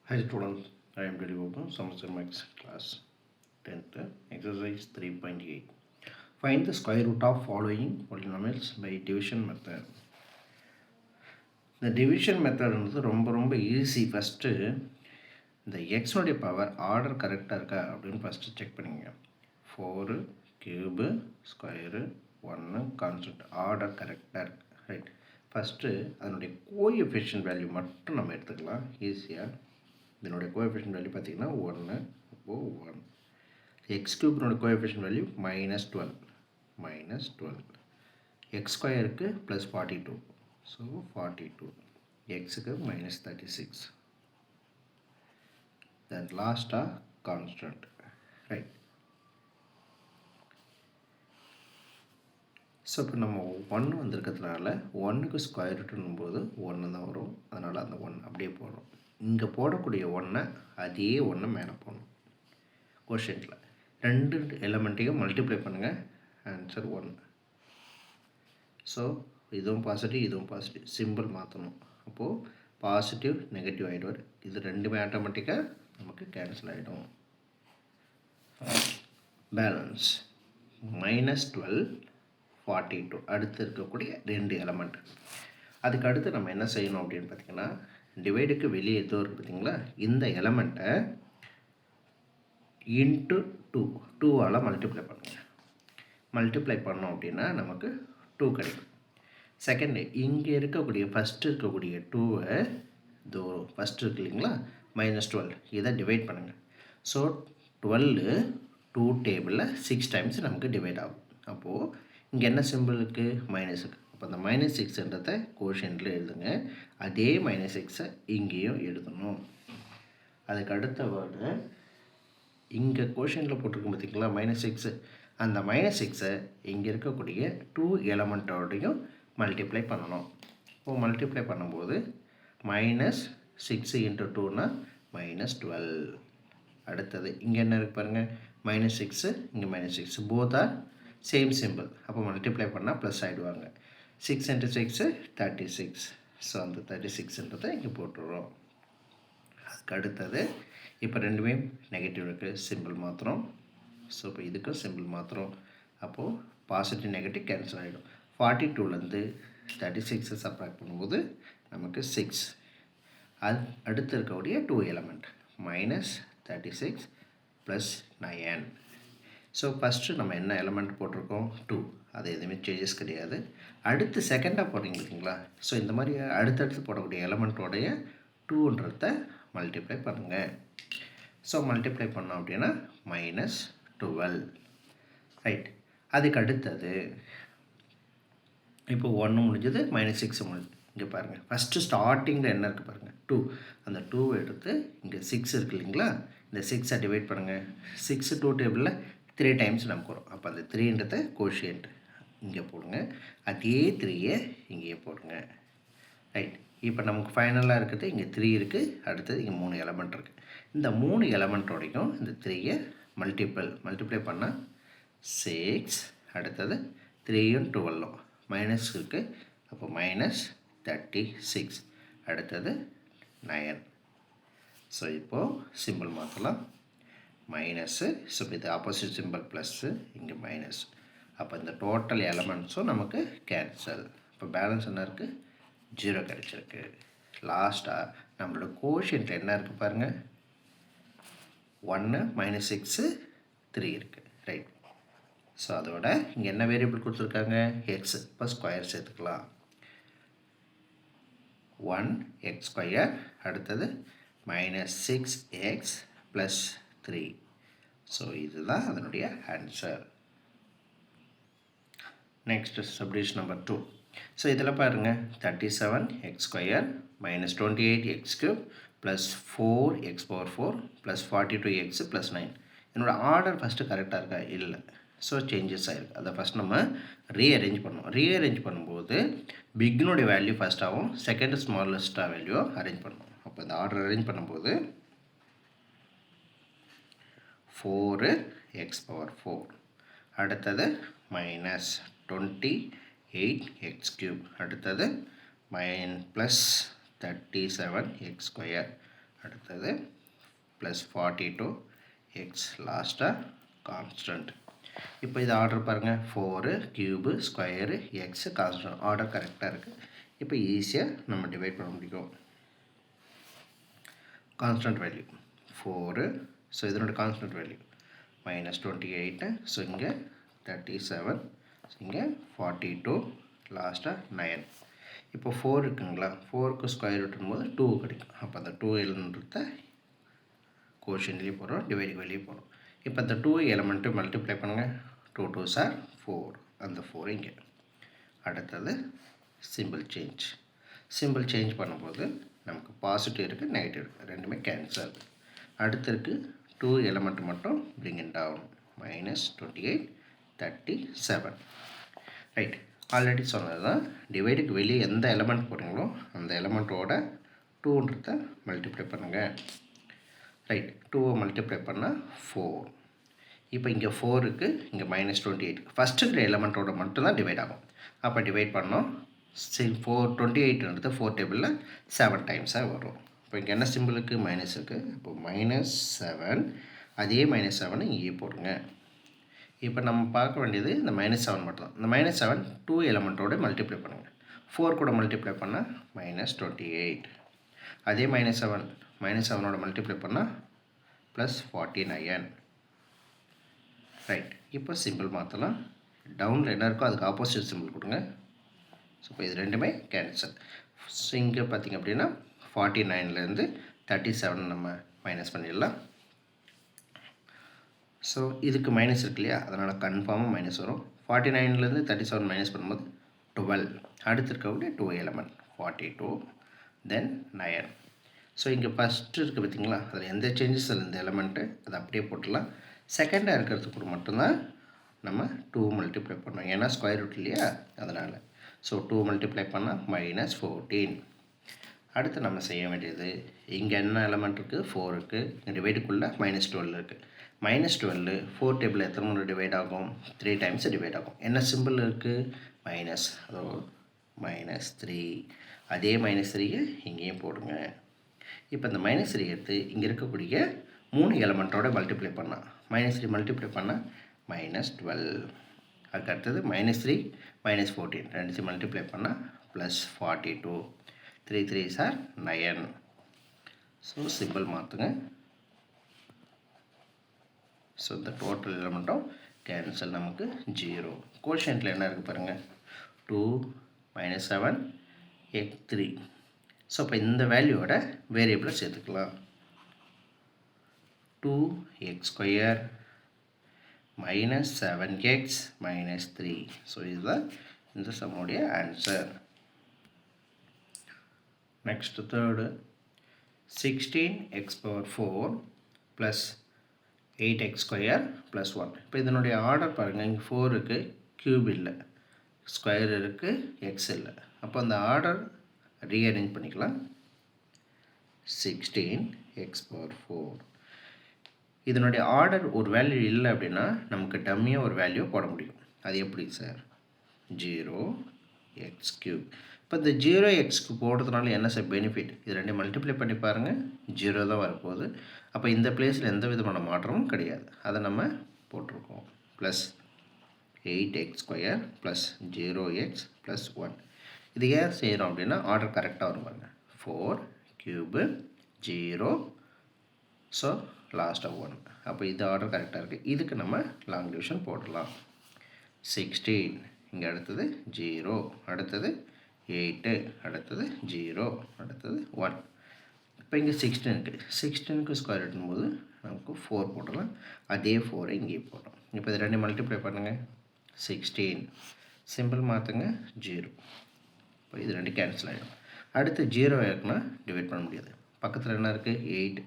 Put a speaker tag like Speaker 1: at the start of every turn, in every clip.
Speaker 1: Hi students, I am Delhi Open, Semester Max class 10th, exercise 3.8. Find the square root of following polynomials by division method. The division method வந்து ரொம்ப easy. First இந்த எக்ஸோடைய power order கரெக்டாக இருக்கா அப்படின்னு first check பண்ணிங்க. 4 cube square 1 constant order கரெக்டாக இருக்கு. Right, first அதனுடைய கோஎஃபிஷியன்ட் வேல்யூ மட்டும் நம்ம எடுத்துக்கலாம் ஈஸியாக. இதனுடைய கோஎஃபிஷியன்ட் வேல்யூ பார்த்திங்கன்னா 1, அப்போது 1. எக்ஸ் கியூப்னோட கோஎஃபிஷியன்ட் வேல்யூ -12 எக்ஸ் ஸ்கொயருக்கு ப்ளஸ் 42, ஸோ 42, எக்ஸுக்கு -36, தென் லாஸ்ட்டாக கான்ஸ்டன்ட். ரைட், ஸோ இப்போ நம்ம 1 வந்திருக்கிறதுனால 1க்கு ஸ்கொயர் ரூட்டுன்னும் போது 1 தான் வரும். அதனால் அந்த 1 அப்படியே போடுறோம். இங்கே போடக்கூடிய 1 அதே 1 மேலே போடணும். கோஷன்ட்டில் 2 எலமெண்ட்டையும் மல்டிப்ளை பண்ணுங்கள், ஆன்சர் 1. ஸோ இதுவும் பாசிட்டிவ் இதுவும் பாசிட்டிவ், சிம்பிள் மாற்றணும். அப்போது பாசிட்டிவ் நெகட்டிவ் ஆகிடுவார். இது ரெண்டுமே ஆட்டோமேட்டிக்காக நமக்கு கேன்சல் ஆகிடும். பேலன்ஸ் -12 42 அடுத்து இருக்கக்கூடிய 2 எலமெண்ட். அதுக்கு அடுத்து நம்ம என்ன செய்யணும் அப்படின்னு பார்த்திங்கன்னா, டிவைடுக்கு வெளியே எதோ இருக்குது பார்த்திங்களா, இந்த எலமெண்ட்டை இன்ட்டு 2ஆல் மல்டிப்ளை பண்ணுங்கள். மல்டிப்ளை பண்ணோம் அப்படின்னா நமக்கு 2 கிடைக்கும். செகண்டு, இங்கே இருக்கக்கூடிய ஃபஸ்ட்டு இருக்கக்கூடிய 2வை இதோ ஃபஸ்ட்டு இருக்கு இல்லைங்களா, -12, இதை டிவைட் பண்ணுங்கள். ஸோ 12 2 டேபிளில் 6 டைம்ஸ் நமக்கு டிவைட் ஆகும். அப்போது இங்கே என்ன சிம்பிள் இருக்குது, மைனஸ் இருக்குது. அப்போ அந்த -6ன்றதை கோஷன்ட்டில் எழுதுங்க. அதே -6 இங்கேயும் எழுதணும். அதுக்கு அடுத்த வேர்டு இங்கே கோஷன்ட்டில் போட்டிருக்கும் பார்த்திங்களா -6, அந்த -6 இங்கே இருக்கக்கூடிய 2 எலமெண்ட்டோடையும் மல்டிப்ளை பண்ணணும். இப்போது மல்டிப்ளை பண்ணும்போது -6 × 2னா -12. அடுத்தது இங்கே என்ன இருக்குது பாருங்கள், -6 இங்கே -6, போத் ஆர் சேம் சிம்பிள். அப்போ மல்டிப்ளை பண்ணால் ப்ளஸ் ஆகிடுவாங்க. 6 × 6 36, ஸோ அந்த 36ன்றதை இங்கே போட்டுடுறோம். அதுக்கு அடுத்தது இப்போ ரெண்டுமே நெகட்டிவ் இருக்குது, சிம்பிள் மாத்திரம். ஸோ இப்போ இதுக்கும் சிம்பிள் மாத்திரம். அப்போது பாசிட்டிவ் நெகட்டிவ் கேன்சல் ஆகிடும். 42லேருந்து 36 சப்ராக்ட் பண்ணும்போது நமக்கு 6. அது அடுத்து இருக்கக்கூடிய 2 எலமெண்ட் -36 + 9. ஸோ ஃபஸ்ட்டு நம்ம என்ன எலமெண்ட் போட்டிருக்கோம், 2, அது எதுவுமே சேஞ்சஸ் கிடையாது. அடுத்து செகண்டாக போடுறீங்க பார்த்தீங்களா, ஸோ இந்த மாதிரி அடுத்தடுத்து போடக்கூடிய எலமெண்ட்டோடைய 2ன்றதை மல்டிப்ளை பண்ணுங்கள். ஸோ மல்டிப்ளை பண்ணோம் அப்படின்னா -12. ரைட், அதுக்கு அடுத்தது இப்போ 1 முடிஞ்சது, -6 முடிஞ்சது. இங்கே பாருங்கள், ஃபஸ்ட்டு ஸ்டார்டிங்கில் என்ன இருக்குது பாருங்கள், 2. அந்த 2வை எடுத்து இங்கே 6 இருக்குது இல்லைங்களா, இந்த 6ஐ டிவைட் பண்ணுங்கள். 6 2 டேபிளில் 3 டைம்ஸ் நமக்கு வரும். அப்போ அந்த 3ன்றத கோஷியன்ட் இங்கே போடுங்க. அதே 3ஐ இங்கேயே போடுங்க. ரைட், இப்போ நமக்கு ஃபைனலாக இருக்கிறது இங்கே 3 இருக்குது. அடுத்தது இங்கே 3 எலமெண்ட் இருக்குது. இந்த 3 எலமெண்ட்டோடையும் இந்த 3ஐ மல்டிப்ளை பண்ணால் 6. அடுத்தது 3யும் 12ம் மைனஸ் இருக்குது, அப்போ -36. அடுத்தது 9. ஸோ இப்போது சிம்பிள் மாற்றலாம். மைனஸு, ஸோ இது ஆப்போசிட் சிம்பிள் ப்ளஸ்ஸு, இங்கே மைனஸ். அப்போ இந்த டோட்டல் எலமெண்ட்ஸும் நமக்கு கேன்சல். இப்போ பேலன்ஸ் என்ன இருக்குது, 0 கிடச்சிருக்கு. லாஸ்ட்டாக நம்மளோட கோஷியன்ட் என்ன இருக்குது பாருங்கள், 1 -6 3 இருக்குது. ரைட், ஸோ அதோட இங்கே என்ன வேரியபிள் கொடுத்துருக்காங்க, எக்ஸ். இப்போ ஸ்கொயர் சேர்த்துக்கலாம். 1x², அடுத்தது -6x + 3. ஸோ இதுதான் அதனுடைய answer. Next subdivision number 2. So இதில் பாருங்கள், 37x² - 28x³ + 4x⁴ + 42x + 9. என்னோடய ஆர்டர் ஃபஸ்ட்டு கரெக்டாக இருக்கா, இல்லை. ஸோ சேஞ்சஸ் ஆகிருக்கு. அதை ஃபஸ்ட் நம்ம ரீஅரேஞ்ச் பண்ணணும். ரீஅரேஞ்ச் பண்ணும்போது பிக்னுடைய வேல்யூ ஃபஸ்ட்டாகவும் செகண்ட் ஸ்மாலஸ்ட்டாக வேல்யூ அரேஞ்ச் பண்ணணும். அப்போ இந்த ஆர்டர் அரேஞ்ச் பண்ணும்போது 4x⁴, அடுத்தது -28x³, அடுத்தது +37x², அடுத்தது ப்ளஸ் 42x லாஸ்ட்டாக கான்ஸ்டன்ட். இப்போ இது ஆர்டர் பாருங்கள், 4 cube square X constant. Order கரெக்டாக இருக்குது. இப்போ ஈஸியாக நம்ம டிவைட் பண்ண முடியும். கான்ஸ்டன்ட் வேல்யூ 4, ஸோ இதனோட கான்ஸ்டன்ட் வேல்யூ -28, ஸோ இங்கே 37, ஸோ இங்கே 42, லாஸ்ட்டாக 9. இப்போ 4 இருக்குங்களா, 4க்கு ஸ்கொயர் ரூட்டும்போது 2 கிடைக்கும். அப்போ அந்த 2 எலிமெண்ட்டை கோஷன்லேயே போகிறோம், டிவைடுக்கு வெளியே போகிறோம். இப்போ அந்த 2 எலிமெண்ட்டு மல்டிப்ளை பண்ணுங்கள். 2 2s are 4, அந்த 4 இங்கே. அடுத்தது சிம்பிள் சேஞ்ச் பண்ணும்போது நமக்கு பாசிட்டிவ் இருக்குது, நெகட்டிவ் இருக்குது, ரெண்டுமே கேன்சல். அடுத்து இருக்குது 2 எலிமெண்ட் மட்டும் bring it down, -28, 37. Right, already சொன்னது தான். டிவைடுக்கு வெளியே எந்த எலிமெண்ட் போகிறீங்களோ அந்த எலிமெண்ட்டோட 2ன்றதை மல்டிப்ளை பண்ணுங்கள். ரைட், 2 மல்டிப்ளை பண்ணால் 4. இப்போ இங்கே 4 இருக்குது, இங்கே -28. ஃபஸ்ட்டு இருக்கிற எலிமெண்ட்டோட மட்டும்தான் டிவைட் ஆகும். அப்போ டிவைட் பண்ணோம். 428ன்றது 4 டேபிளில் 7 டைம்ஸாக வரும். இப்போ இங்கே என்ன சிம்பிளுக்கு மைனஸ் இருக்குது. இப்போ -7, அதே -7 இங்கே போடுங்க. இப்போ நம்ம பார்க்க வேண்டியது இந்த -7 மட்டும்தான். இந்த -7 2 எலிமெண்ட்டோடு மல்டிப்ளை பண்ணுங்கள். 4 கூட மல்டிப்ளை பண்ணால் -28. அதே -7ஓட மல்டிப்ளை பண்ணால் +49. ரைட், இப்போ சிம்பிள் மாற்றலாம். டவுனில் என்ன இருக்கோ அதுக்கு ஆப்போசிட் சிம்பிள் கொடுங்க. ஸோ இப்போ இது ரெண்டுமே கேன்சல். ஸோ இங்கே பார்த்திங்க அப்படின்னா 49லேருந்து 37 நம்ம மைனஸ் பண்ணிடலாம். ஸோ இதுக்கு மைனஸ் இருக்கு இல்லையா, அதனால் கன்ஃபார்மாக மைனஸ் வரும். 49லேருந்து 37 மைனஸ் பண்ணும்போது 12. அடுத்து இருக்கக்கூடிய 2 எலிமெண்ட் 42, தென் 9. ஸோ இங்கே ஃபஸ்ட்டு இருக்குது பார்த்திங்களா, அதில் எந்த சேஞ்சஸ் இல்லை, இந்த எலிமெண்ட்டு அதை அப்படியே போட்டுடலாம். செகண்டாக இருக்கிறதுக்கு மட்டும்தான் நம்ம 2 மல்டிப்ளை பண்ணோம், ஏன்னா ஸ்கொயர் ரூட் இல்லையா, அதனால். ஸோ 2 மல்டிப்ளை பண்ணால் -14. அடுத்து நம்ம செய்ய வேண்டியது, இங்கே என்ன எலிமெண்ட் இருக்குது, 4 இருக்குது, இங்கே டிவைடுக்குள்ளே -12 இருக்குது. -12 4 டேபிள் எத்தனை முறை டிவைட் ஆகும், 3 டைம்ஸ் டிவைட் ஆகும். என்ன சிம்பிள் இருக்குது, மைனஸ், அதோ -3. அதே -3 இங்கேயும் போடுங்க. இப்போ இந்த -3 எடுத்து இங்கே இருக்கக்கூடிய 3 எலிமெண்ட்டோட மல்டிப்ளை பண்ணால் -3 மல்டிப்ளை பண்ணால் -12. அதுக்கு அடுத்தது -3 -14 ரெண்டு மல்டிப்ளை பண்ணால் +42. 3 3s are 9. ஸோ சிம்பிள் மாற்றுங்க. ஸோ இந்த டோட்டல் எலிமெண்ட்டும் கேன்சல், நமக்கு 0. கோஷன்ட்டில் என்ன இருக்குது பாருங்கள், 2 -7 x3. ஸோ இப்போ இந்த வேல்யூவோட வேரியபிளை சேர்த்துக்கலாம். 2x² -7x -3. ஸோ இதுதான் இந்த சம்முடைய answer. Next third, 16x⁴ plus 8x² + 1. இப்போ இதனுடைய ஆர்டர் பாருங்கள், இங்கே 4 இருக்குது, க்யூப் இல்லை, ஸ்கொயர் இருக்குது, எக்ஸ் இல்லை. அப்போ அந்த ஆர்டர் ரீஅரேஞ்ச் பண்ணிக்கலாம். 16x⁴. இதனுடைய ஆர்டர் ஒரு வேல்யூ இல்லை அப்படின்னா நமக்கு டம்மியாக ஒரு வேல்யூ போட முடியும். அது எப்படி சார், 0x3. இப்போ இந்த 0x போடுறதுனால என்ன சார் பெனிஃபிட், இது ரெண்டையும் மல்டிப்ளை பண்ணி பாருங்கள், 0 தான் வரப்போகுது. அப்போ இந்த பிளேஸில் எந்த விதமான மாற்றமும் கிடையாது, அதை நம்ம போட்டிருக்கோம். Plus 8x² plus 0x plus 1. இது ஏன் செய்கிறோம் அப்படின்னா ஆர்டர் கரெக்டாக வரும் பாருங்கள். 4 கியூபு 0, ஸோ லாஸ்ட்டாக 1. அப்போ இது ஆர்டர் கரெக்டாக இருக்குது. இதுக்கு நம்ம லாங் டிவிஷன் போடலாம். 16, இங்கே அடுத்தது 0, அடுத்தது 8, அடுத்தது 0, அடுத்தது 1. இப்போ இங்கே 16 இருக்குது. 16க்கு ஸ்கொயர் எடுக்கும்போது நமக்கு 4 போடலாம். அதே 4 இங்கே போட்டோம். இப்போ இது ரெண்டு மல்டிப்ளை பண்ணுங்கள். 16 சிம்பிள் மாற்றுங்க, 0. இப்போ இது ரெண்டு கேன்சல் ஆகிடும். அடுத்து 0 இருக்குன்னா டிவைட் பண்ண முடியாது. பக்கத்தில் என்ன இருக்குது, 8.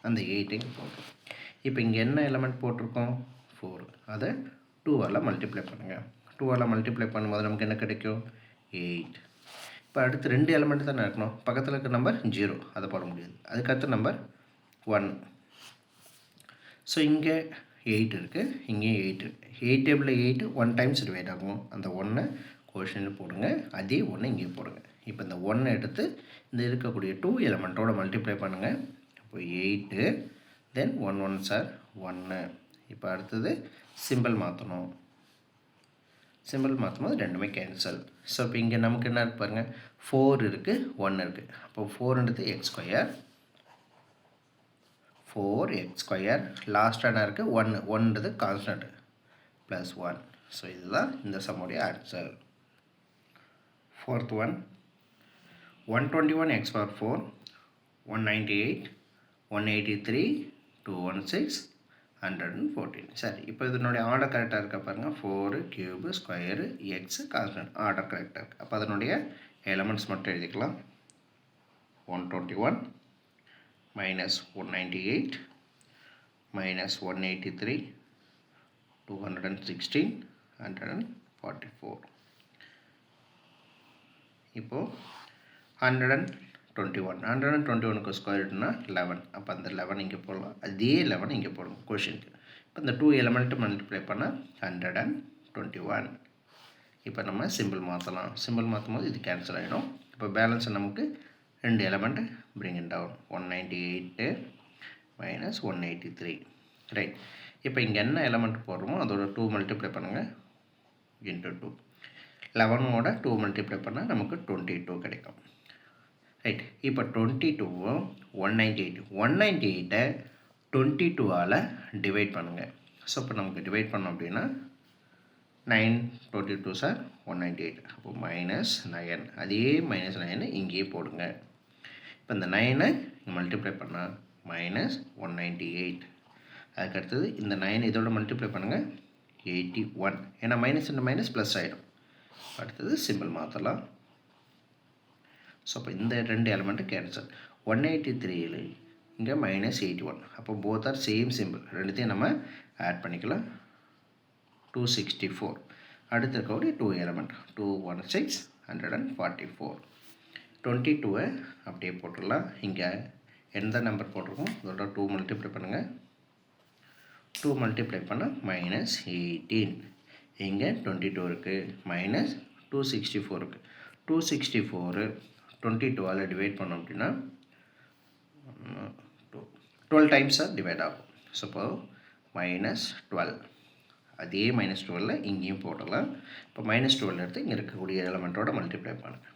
Speaker 1: அந்த 8 இங்கே போட்டோம். இப்போ இங்கே என்ன எலிமெண்ட் போட்டிருக்கோம், 4. அதை 2ஆல் மல்டிப்ளை பண்ணுங்கள். 2ஆல் மல்டிப்ளை பண்ணும்போது நமக்கு என்ன கிடைக்கும், 8. இப்போ அடுத்து 2 எலிமெண்ட் தானே இருக்கணும். பக்கத்தில் இருக்க நம்பர் 0, அதை போட முடியாது. அதுக்கடுத்த நம்பர் 1. ஸோ இங்கே 8 இருக்குது, இங்கேயும் 8 இருக்குது. 8 டேபிளில் 8 1 டைம்ஸ் டிவைட் ஆகும். அந்த 1 கோஷனில் போடுங்க, அதே 1 இங்கே போடுங்க. இப்போ இந்த 1 எடுத்து இந்த இருக்கக்கூடிய 2 எலிமெண்ட்டோட மல்டிப்ளை பண்ணுங்கள். இப்போ 8 தென் 1 1 சார் 1. இப்போ அடுத்தது சிம்பிள் மாற்றணும். சிம்பிள் மாற்றும்போது ரெண்டுமே கேன்சல். ஸோ இப்போ இங்கே நமக்கு என்ன இருக்கு பாருங்கள், 4 இருக்குது 1 இருக்குது. அப்போ 4ன்றது எக்ஸ் ஸ்கொயர், 4x², லாஸ்ட்டாக என்ன இருக்குது 1, 1ன்றது கான்ஸ்டன்ட் ப்ளஸ் 1. ஸோ இதுதான் இந்த சம்முடைய ஆன்சர். Fourth one, 121x⁴, 198, 183, 216, 114. சரி, இப்போ இதனுடைய ஆர்டர் கரெக்டாக இருக்கா பாருங்கள். 4 cube square X constant order கரெக்டாக இருக்குது. அப்போ அதனுடைய எலமெண்ட்ஸ் மட்டும் எழுதிக்கலாம். 121 minus 198 minus 183 216 144. இப்போ 121க்கு ஸ்கொயர் ரூட்னா 11. அப்போ அந்த 11 இங்கே போடலாம், அதே 11 இங்கே போடணும் கொஷினுக்கு. இப்போ இந்த 2 எலமெண்ட்டு மல்டிப்ளை பண்ணால் 121. இப்போ நம்ம சிம்பிள் மாற்றலாம். சிம்பிள் மாற்றும் போது இது கேன்சல் ஆகிடும். இப்போ பேலன்ஸ் நமக்கு 2 element bring it down, 198 minus 183. Right. இப்போ இங்கே என்ன எலமெண்ட் போடுறோமோ அதோட 2 மல்டிப்ளை பண்ணுங்கள் இன்ட்டு 2. 11ஓட 2 மல்டிப்ளை பண்ணால் நமக்கு 22 கிடைக்கும். ரைட். இப்போ 22வும் 198ஐ 22ஆல் டிவைட் பண்ணுங்கள். ஸோ இப்போ நமக்கு டிவைட் பண்ணோம் அப்படின்னா 9 22 சார் 198. அப்போ -9, அதே -9 இங்கேயே போடுங்க. இப்போ இந்த 9ஐ மல்டிப்ளை பண்ணால் -198. அதுக்கடுத்தது இந்த 9 இதோட மல்டிப்ளை பண்ணுங்கள் 81. ஏன்னா மைனஸ் இந்த மைனஸ் ப்ளஸ் ஆகிடும். அடுத்தது சிம்பிள் மாற்றலாம். ஸோ அப்போ இந்த 2 எலமெண்ட்டு கேன்சல். 183ல் இங்கே -81. அப்போ போத் ஆர் சேம் சிம்பிள். ரெண்டுத்தையும் நம்ம ஆட் பண்ணிக்கலாம். 264. அடுத்து இருக்கக்கூடிய 2 எலமெண்ட் 216 144. 22ஐ அப்படியே போட்டுடலாம். இங்கே எந்த நம்பர் போட்டிருக்கோம் அதோட 2 மல்டிப்ளை பண்ணுங்கள். 2 மல்டிப்ளை பண்ணால் -18. இங்கே 22 இருக்குது, -264 இருக்குது. 264 22ஆல் டிவைட் பண்ணோம் அப்படின்னா 12 டைம்ஸாக டிவைட் ஆகும். ஸோ இப்போ -12. அதே -12 இங்கேயும் போடலாம். இப்போ -12 எடுத்து இங்கே இருக்கக்கூடிய எலமெண்ட்டோட மல்டிப்ளை பண்ணுங்கள்.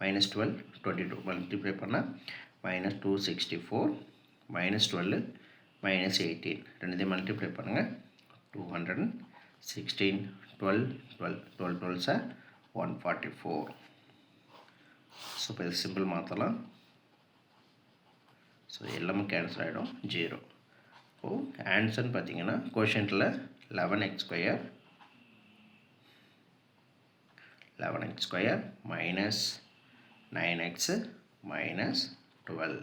Speaker 1: -12 22 மல்டிப்ளை பண்ணால் -264 -12 -18 ரெண்டுத்தையும் மல்டிப்ளை பண்ணுங்கள். 216 12 12 12 12 சார் 144. ஸோ இப்போ இது சிம்பிள் மாற்றலாம். ஸோ எல்லாமே கேன்சல் ஆகிடும் 0. இப்போது ஆன்சர்னு பார்த்தீங்கன்னா கோஷன்ட்டில் 11x² minus 9x minus 12.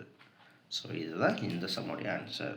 Speaker 1: So இதுதான் இந்த சம்முடைய ஆன்சர்.